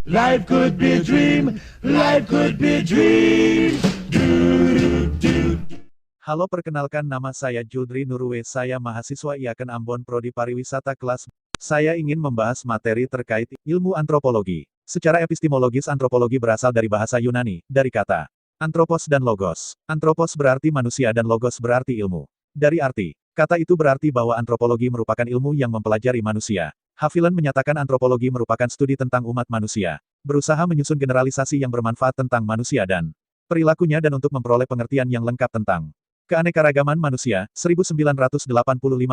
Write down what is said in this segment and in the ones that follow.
Life could be a dream. Life could be a dream. Halo, perkenalkan, nama saya Judri Nurwe, saya mahasiswa IAKEN Ambon Prodi Pariwisata kelas. Saya ingin membahas materi terkait ilmu antropologi. Secara epistemologis, antropologi berasal dari bahasa Yunani, dari kata anthropos dan logos. Anthropos berarti manusia dan logos berarti ilmu. Dari arti kata itu berarti bahwa antropologi merupakan ilmu yang mempelajari manusia. Haviland menyatakan antropologi merupakan studi tentang umat manusia, berusaha menyusun generalisasi yang bermanfaat tentang manusia dan perilakunya dan untuk memperoleh pengertian yang lengkap tentang keanekaragaman manusia, 1985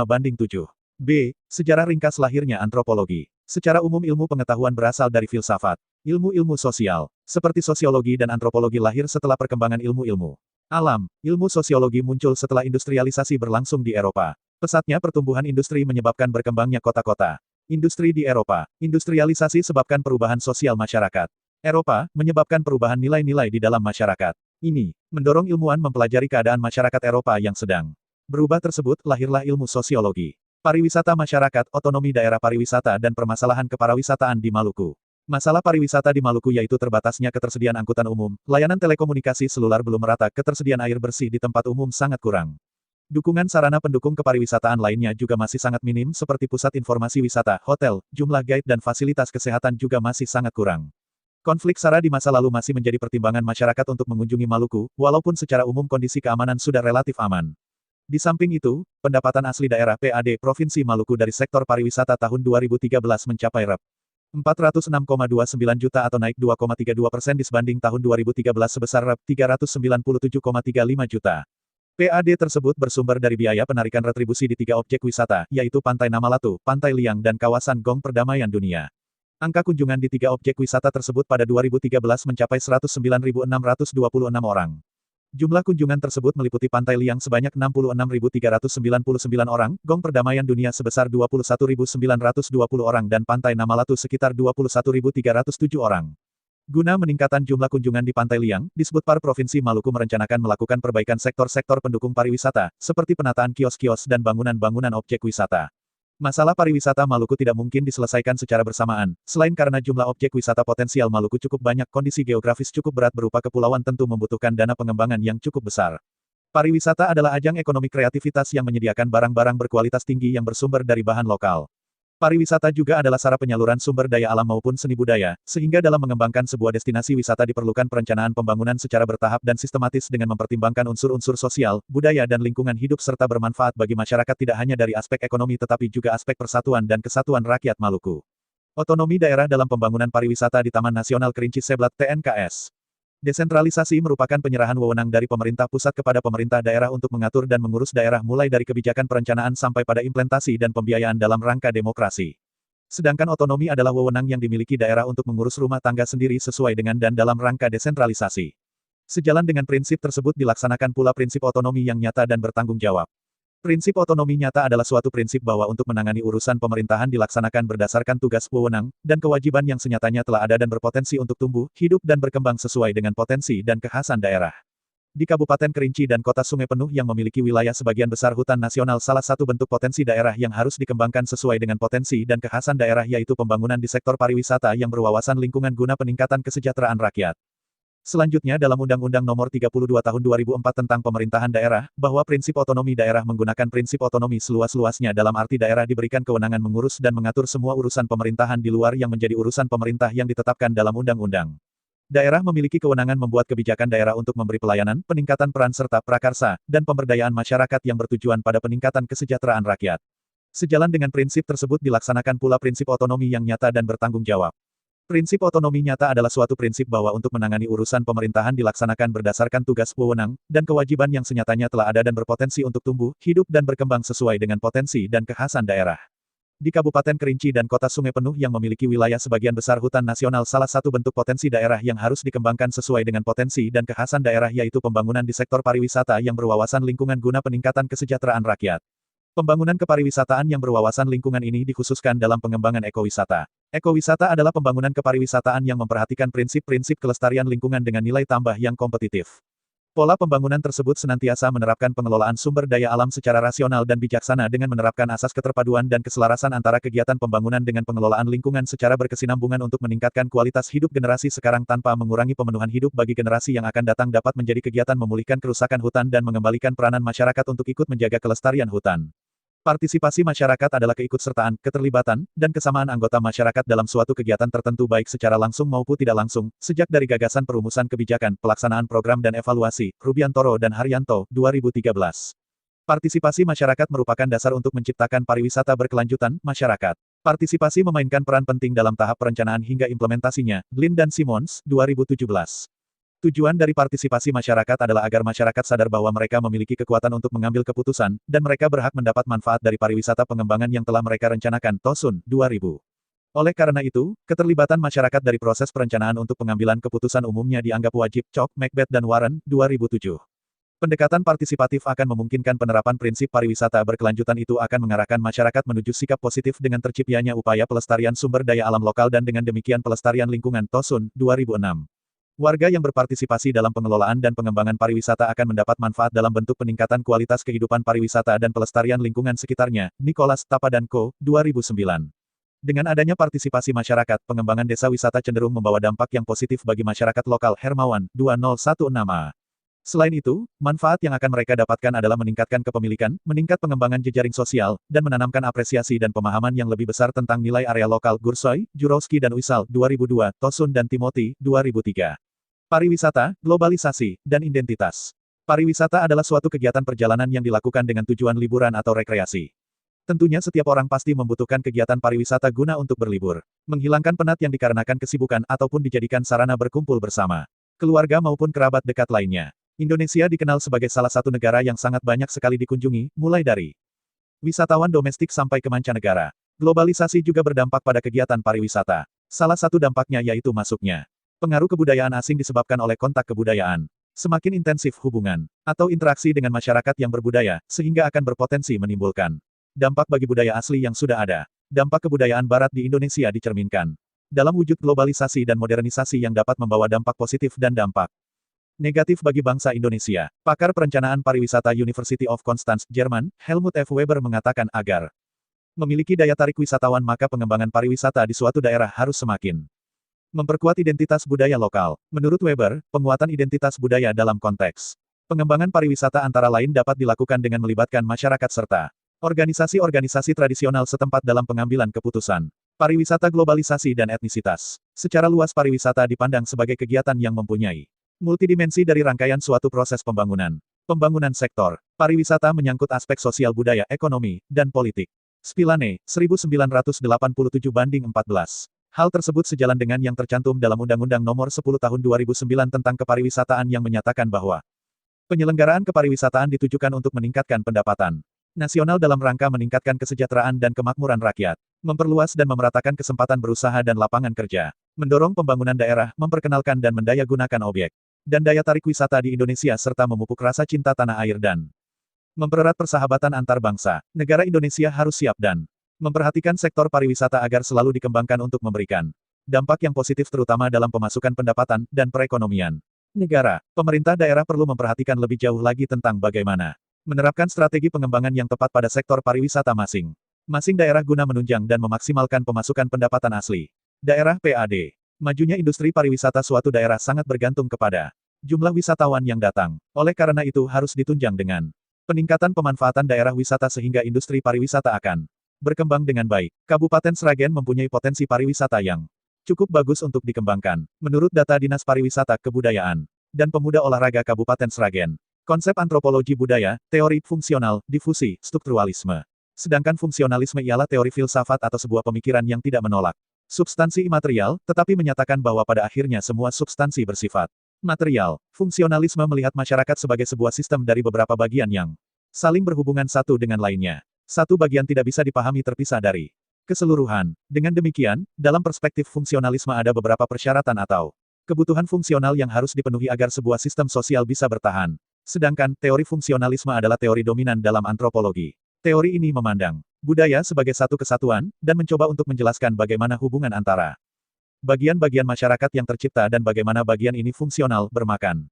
banding 7. B. Sejarah ringkas lahirnya antropologi. Secara umum ilmu pengetahuan berasal dari filsafat. Ilmu-ilmu sosial, seperti sosiologi dan antropologi lahir setelah perkembangan ilmu-ilmu alam. Ilmu sosiologi muncul setelah industrialisasi berlangsung di Eropa. Pesatnya pertumbuhan industri menyebabkan berkembangnya kota-kota. Industri di Eropa. Industrialisasi sebabkan perubahan sosial masyarakat. Eropa, menyebabkan perubahan nilai-nilai di dalam masyarakat. Ini mendorong ilmuwan mempelajari keadaan masyarakat Eropa yang sedang berubah tersebut, lahirlah ilmu sosiologi. Pariwisata masyarakat, otonomi daerah pariwisata dan permasalahan kepariwisataan di Maluku. Masalah pariwisata di Maluku yaitu terbatasnya ketersediaan angkutan umum, layanan telekomunikasi seluler belum merata, ketersediaan air bersih di tempat umum sangat kurang. Dukungan sarana pendukung kepariwisataan lainnya juga masih sangat minim seperti pusat informasi wisata, hotel, jumlah guide dan fasilitas kesehatan juga masih sangat kurang. Konflik SARA di masa lalu masih menjadi pertimbangan masyarakat untuk mengunjungi Maluku, walaupun secara umum kondisi keamanan sudah relatif aman. Di samping itu, pendapatan asli daerah PAD Provinsi Maluku dari sektor pariwisata tahun 2013 mencapai Rp. 406,29 juta atau naik 2,32% disebanding tahun 2013 sebesar Rp. 397,35 juta. PAD tersebut bersumber dari biaya penarikan retribusi di 3 objek wisata, yaitu Pantai Namalatu, Pantai Liang dan kawasan Gong Perdamaian Dunia. Angka kunjungan di 3 objek wisata tersebut pada 2013 mencapai 109.626 orang. Jumlah kunjungan tersebut meliputi Pantai Liang sebanyak 66.399 orang, Gong Perdamaian Dunia sebesar 21.920 orang dan Pantai Namalatu sekitar 21.307 orang. Guna meningkatkan jumlah kunjungan di Pantai Liang, Disbudpar Provinsi Maluku merencanakan melakukan perbaikan sektor-sektor pendukung pariwisata, seperti penataan kios-kios dan bangunan-bangunan objek wisata. Masalah pariwisata Maluku tidak mungkin diselesaikan secara bersamaan, selain karena jumlah objek wisata potensial Maluku cukup banyak, kondisi geografis cukup berat berupa kepulauan tentu membutuhkan dana pengembangan yang cukup besar. Pariwisata adalah ajang ekonomi kreativitas yang menyediakan barang-barang berkualitas tinggi yang bersumber dari bahan lokal. Pariwisata juga adalah sarana penyaluran sumber daya alam maupun seni budaya, sehingga dalam mengembangkan sebuah destinasi wisata diperlukan perencanaan pembangunan secara bertahap dan sistematis dengan mempertimbangkan unsur-unsur sosial, budaya dan lingkungan hidup serta bermanfaat bagi masyarakat tidak hanya dari aspek ekonomi tetapi juga aspek persatuan dan kesatuan rakyat Maluku. Otonomi daerah dalam pembangunan pariwisata di Taman Nasional Kerinci Seblat TNKS. Desentralisasi merupakan penyerahan wewenang dari pemerintah pusat kepada pemerintah daerah untuk mengatur dan mengurus daerah mulai dari kebijakan perencanaan sampai pada implementasi dan pembiayaan dalam rangka demokrasi. Sedangkan otonomi adalah wewenang yang dimiliki daerah untuk mengurus rumah tangga sendiri sesuai dengan dan dalam rangka desentralisasi. Sejalan dengan prinsip tersebut dilaksanakan pula prinsip otonomi yang nyata dan bertanggung jawab. Prinsip otonomi nyata adalah suatu prinsip bahwa untuk menangani urusan pemerintahan dilaksanakan berdasarkan tugas, wewenang, dan kewajiban yang senyatanya telah ada dan berpotensi untuk tumbuh, hidup dan berkembang sesuai dengan potensi dan kekhasan daerah. Di Kabupaten Kerinci dan Kota Sungai Penuh yang memiliki wilayah sebagian besar hutan nasional, salah satu bentuk potensi daerah yang harus dikembangkan sesuai dengan potensi dan kekhasan daerah yaitu pembangunan di sektor pariwisata yang berwawasan lingkungan guna peningkatan kesejahteraan rakyat. Selanjutnya dalam Undang-Undang Nomor 32 Tahun 2004 tentang Pemerintahan Daerah, bahwa prinsip otonomi daerah menggunakan prinsip otonomi seluas-luasnya dalam arti daerah diberikan kewenangan mengurus dan mengatur semua urusan pemerintahan di luar yang menjadi urusan pemerintah yang ditetapkan dalam undang-undang. Daerah memiliki kewenangan membuat kebijakan daerah untuk memberi pelayanan, peningkatan peran serta prakarsa, dan pemberdayaan masyarakat yang bertujuan pada peningkatan kesejahteraan rakyat. Sejalan dengan prinsip tersebut dilaksanakan pula prinsip otonomi yang nyata dan bertanggung jawab. Prinsip otonomi nyata adalah suatu prinsip bahwa untuk menangani urusan pemerintahan dilaksanakan berdasarkan tugas, wewenang, dan kewajiban yang senyatanya telah ada dan berpotensi untuk tumbuh, hidup dan berkembang sesuai dengan potensi dan kekhasan daerah. Di Kabupaten Kerinci dan Kota Sungai Penuh yang memiliki wilayah sebagian besar hutan nasional, salah satu bentuk potensi daerah yang harus dikembangkan sesuai dengan potensi dan kekhasan daerah yaitu pembangunan di sektor pariwisata yang berwawasan lingkungan guna peningkatan kesejahteraan rakyat. Pembangunan kepariwisataan yang berwawasan lingkungan ini dikhususkan dalam pengembangan ekowisata. Ekowisata adalah pembangunan kepariwisataan yang memperhatikan prinsip-prinsip kelestarian lingkungan dengan nilai tambah yang kompetitif. Pola pembangunan tersebut senantiasa menerapkan pengelolaan sumber daya alam secara rasional dan bijaksana dengan menerapkan asas keterpaduan dan keselarasan antara kegiatan pembangunan dengan pengelolaan lingkungan secara berkesinambungan untuk meningkatkan kualitas hidup generasi sekarang tanpa mengurangi pemenuhan hidup bagi generasi yang akan datang dapat menjadi kegiatan memulihkan kerusakan hutan dan mengembalikan peranan masyarakat untuk ikut menjaga kelestarian hutan. Partisipasi masyarakat adalah keikutsertaan, keterlibatan, dan kesamaan anggota masyarakat dalam suatu kegiatan tertentu baik secara langsung maupun tidak langsung, sejak dari gagasan perumusan kebijakan, pelaksanaan program dan evaluasi, Rubiantoro dan Haryanto, 2013. Partisipasi masyarakat merupakan dasar untuk menciptakan pariwisata berkelanjutan, masyarakat. Partisipasi memainkan peran penting dalam tahap perencanaan hingga implementasinya, Glynn dan Simmons, 2017. Tujuan dari partisipasi masyarakat adalah agar masyarakat sadar bahwa mereka memiliki kekuatan untuk mengambil keputusan, dan mereka berhak mendapat manfaat dari pariwisata pengembangan yang telah mereka rencanakan. Tosun, 2000. Oleh karena itu, keterlibatan masyarakat dari proses perencanaan untuk pengambilan keputusan umumnya dianggap wajib. Cok, Macbeth dan Warren, 2007. Pendekatan partisipatif akan memungkinkan penerapan prinsip pariwisata berkelanjutan itu akan mengarahkan masyarakat menuju sikap positif dengan terciptanya upaya pelestarian sumber daya alam lokal dan dengan demikian pelestarian lingkungan. Tosun, 2006. Warga yang berpartisipasi dalam pengelolaan dan pengembangan pariwisata akan mendapat manfaat dalam bentuk peningkatan kualitas kehidupan pariwisata dan pelestarian lingkungan sekitarnya. Nicholas Tapa dan Co., 2009. Dengan adanya partisipasi masyarakat, pengembangan desa wisata cenderung membawa dampak yang positif bagi masyarakat lokal. Hermawan, 2016a. Selain itu, manfaat yang akan mereka dapatkan adalah meningkatkan kepemilikan, meningkat pengembangan jejaring sosial, dan menanamkan apresiasi dan pemahaman yang lebih besar tentang nilai area lokal. Gursoy, Jurowski dan Wisal, 2002, Tosun dan Timothy, 2003. Pariwisata, globalisasi, dan identitas. Pariwisata adalah suatu kegiatan perjalanan yang dilakukan dengan tujuan liburan atau rekreasi. Tentunya setiap orang pasti membutuhkan kegiatan pariwisata guna untuk berlibur, menghilangkan penat yang dikarenakan kesibukan ataupun dijadikan sarana berkumpul bersama keluarga maupun kerabat dekat lainnya. Indonesia dikenal sebagai salah satu negara yang sangat banyak sekali dikunjungi, mulai dari wisatawan domestik sampai ke mancanegara. Globalisasi juga berdampak pada kegiatan pariwisata. Salah satu dampaknya yaitu masuknya pengaruh kebudayaan asing disebabkan oleh kontak kebudayaan. Semakin intensif hubungan atau interaksi dengan masyarakat yang berbudaya, sehingga akan berpotensi menimbulkan dampak bagi budaya asli yang sudah ada. Dampak kebudayaan barat di Indonesia dicerminkan dalam wujud globalisasi dan modernisasi yang dapat membawa dampak positif dan dampak negatif bagi bangsa Indonesia. Pakar perencanaan pariwisata University of Constance, Jerman, Helmut F. Weber mengatakan agar memiliki daya tarik wisatawan maka pengembangan pariwisata di suatu daerah harus semakin memperkuat identitas budaya lokal. Menurut Weber, penguatan identitas budaya dalam konteks pengembangan pariwisata antara lain dapat dilakukan dengan melibatkan masyarakat serta organisasi-organisasi tradisional setempat dalam pengambilan keputusan. Pariwisata globalisasi dan etnisitas. Secara luas pariwisata dipandang sebagai kegiatan yang mempunyai multidimensi dari rangkaian suatu proses pembangunan. Pembangunan sektor pariwisata menyangkut aspek sosial budaya, ekonomi, dan politik. Spilane, 1987-14. Hal tersebut sejalan dengan yang tercantum dalam Undang-Undang Nomor 10 Tahun 2009 tentang Kepariwisataan yang menyatakan bahwa penyelenggaraan kepariwisataan ditujukan untuk meningkatkan pendapatan nasional dalam rangka meningkatkan kesejahteraan dan kemakmuran rakyat, memperluas dan memeratakan kesempatan berusaha dan lapangan kerja, mendorong pembangunan daerah, memperkenalkan dan mendaya gunakan objek dan daya tarik wisata di Indonesia serta memupuk rasa cinta tanah air dan mempererat persahabatan antar bangsa. Negara Indonesia harus siap dan memperhatikan sektor pariwisata agar selalu dikembangkan untuk memberikan dampak yang positif terutama dalam pemasukan pendapatan dan perekonomian negara. Pemerintah daerah perlu memperhatikan lebih jauh lagi tentang bagaimana menerapkan strategi pengembangan yang tepat pada sektor pariwisata masing-masing daerah guna menunjang dan memaksimalkan pemasukan pendapatan asli daerah. PAD. Majunya industri pariwisata suatu daerah sangat bergantung kepada jumlah wisatawan yang datang. Oleh karena itu harus ditunjang dengan peningkatan pemanfaatan daerah wisata sehingga industri pariwisata akan berkembang dengan baik. Kabupaten Sragen mempunyai potensi pariwisata yang cukup bagus untuk dikembangkan. Menurut data Dinas Pariwisata, Kebudayaan, dan Pemuda Olahraga Kabupaten Sragen, konsep antropologi budaya, teori fungsional, difusi, strukturalisme. Sedangkan fungsionalisme ialah teori filsafat atau sebuah pemikiran yang tidak menolak substansi imaterial, tetapi menyatakan bahwa pada akhirnya semua substansi bersifat material. Fungsionalisme melihat masyarakat sebagai sebuah sistem dari beberapa bagian yang saling berhubungan satu dengan lainnya. Satu bagian tidak bisa dipahami terpisah dari keseluruhan. Dengan demikian, dalam perspektif fungsionalisme ada beberapa persyaratan atau kebutuhan fungsional yang harus dipenuhi agar sebuah sistem sosial bisa bertahan. Sedangkan, teori fungsionalisme adalah teori dominan dalam antropologi. Teori ini memandang budaya sebagai satu kesatuan, dan mencoba untuk menjelaskan bagaimana hubungan antara bagian-bagian masyarakat yang tercipta dan bagaimana bagian ini fungsional, bermakan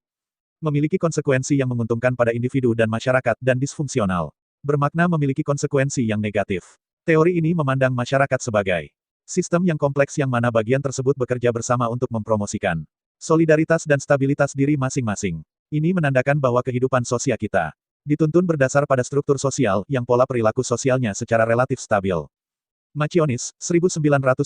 Memiliki konsekuensi yang menguntungkan pada individu dan masyarakat dan disfungsional. Bermakna memiliki konsekuensi yang negatif. Teori ini memandang masyarakat sebagai sistem yang kompleks yang mana bagian tersebut bekerja bersama untuk mempromosikan solidaritas dan stabilitas diri masing-masing. Ini menandakan bahwa kehidupan sosial kita dituntun berdasar pada struktur sosial yang pola perilaku sosialnya secara relatif stabil. Machionis, 1997.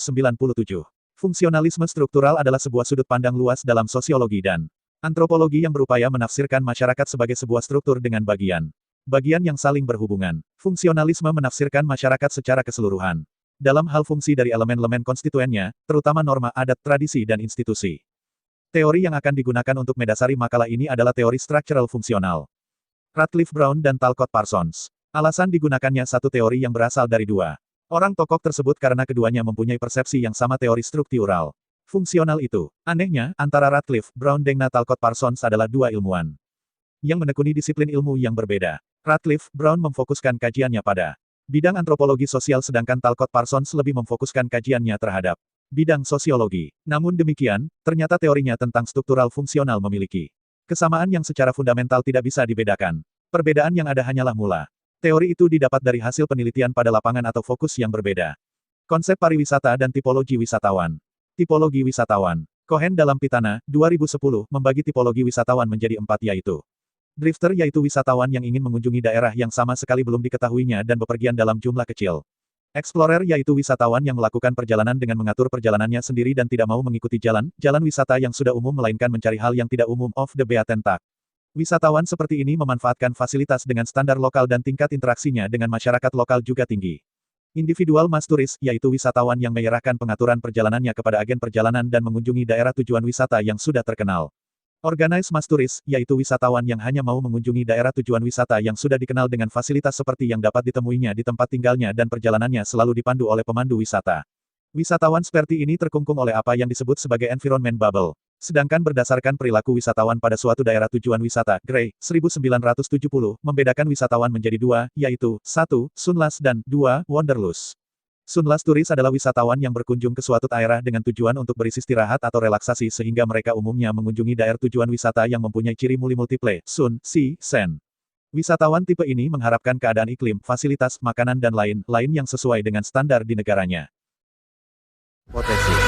Fungsionalisme struktural adalah sebuah sudut pandang luas dalam sosiologi dan antropologi yang berupaya menafsirkan masyarakat sebagai sebuah struktur dengan bagian yang saling berhubungan. Fungsionalisme menafsirkan masyarakat secara keseluruhan dalam hal fungsi dari elemen-elemen konstituennya, terutama norma adat, tradisi dan institusi. Teori yang akan digunakan untuk mendasari makalah ini adalah teori struktural fungsional. Radcliffe Brown dan Talcott Parsons. Alasan digunakannya satu teori yang berasal dari dua orang tokoh tersebut karena keduanya mempunyai persepsi yang sama teori struktural fungsional itu. Anehnya, antara Radcliffe Brown dan Talcott Parsons adalah dua ilmuwan yang menekuni disiplin ilmu yang berbeda. Radcliffe Brown memfokuskan kajiannya pada bidang antropologi sosial sedangkan Talcott Parsons lebih memfokuskan kajiannya terhadap bidang sosiologi. Namun demikian, ternyata teorinya tentang struktural fungsional memiliki kesamaan yang secara fundamental tidak bisa dibedakan. Perbedaan yang ada hanyalah mula. Teori itu didapat dari hasil penelitian pada lapangan atau fokus yang berbeda. Konsep pariwisata dan tipologi wisatawan. Tipologi wisatawan. Cohen dalam Pitana, 2010, membagi tipologi wisatawan menjadi 4 yaitu drifter yaitu wisatawan yang ingin mengunjungi daerah yang sama sekali belum diketahuinya dan bepergian dalam jumlah kecil. Explorer yaitu wisatawan yang melakukan perjalanan dengan mengatur perjalanannya sendiri dan tidak mau mengikuti jalan wisata yang sudah umum melainkan mencari hal yang tidak umum off the beaten path. Wisatawan seperti ini memanfaatkan fasilitas dengan standar lokal dan tingkat interaksinya dengan masyarakat lokal juga tinggi. Individual mass tourist yaitu wisatawan yang menyerahkan pengaturan perjalanannya kepada agen perjalanan dan mengunjungi daerah tujuan wisata yang sudah terkenal. Organized mass tourist, yaitu wisatawan yang hanya mau mengunjungi daerah tujuan wisata yang sudah dikenal dengan fasilitas seperti yang dapat ditemuinya di tempat tinggalnya dan perjalanannya selalu dipandu oleh pemandu wisata. Wisatawan seperti ini terkungkung oleh apa yang disebut sebagai environment bubble. Sedangkan berdasarkan perilaku wisatawan pada suatu daerah tujuan wisata, Gray, 1970, membedakan wisatawan menjadi dua, yaitu, 1. Sunless dan 2. Wanderlust. Sunless turis adalah wisatawan yang berkunjung ke suatu daerah dengan tujuan untuk beristirahat atau relaksasi sehingga mereka umumnya mengunjungi daerah tujuan wisata yang mempunyai ciri multiple, sun, si, sen. Wisatawan tipe ini mengharapkan keadaan iklim, fasilitas, makanan dan lain-lain yang sesuai dengan standar di negaranya. Hipotesis.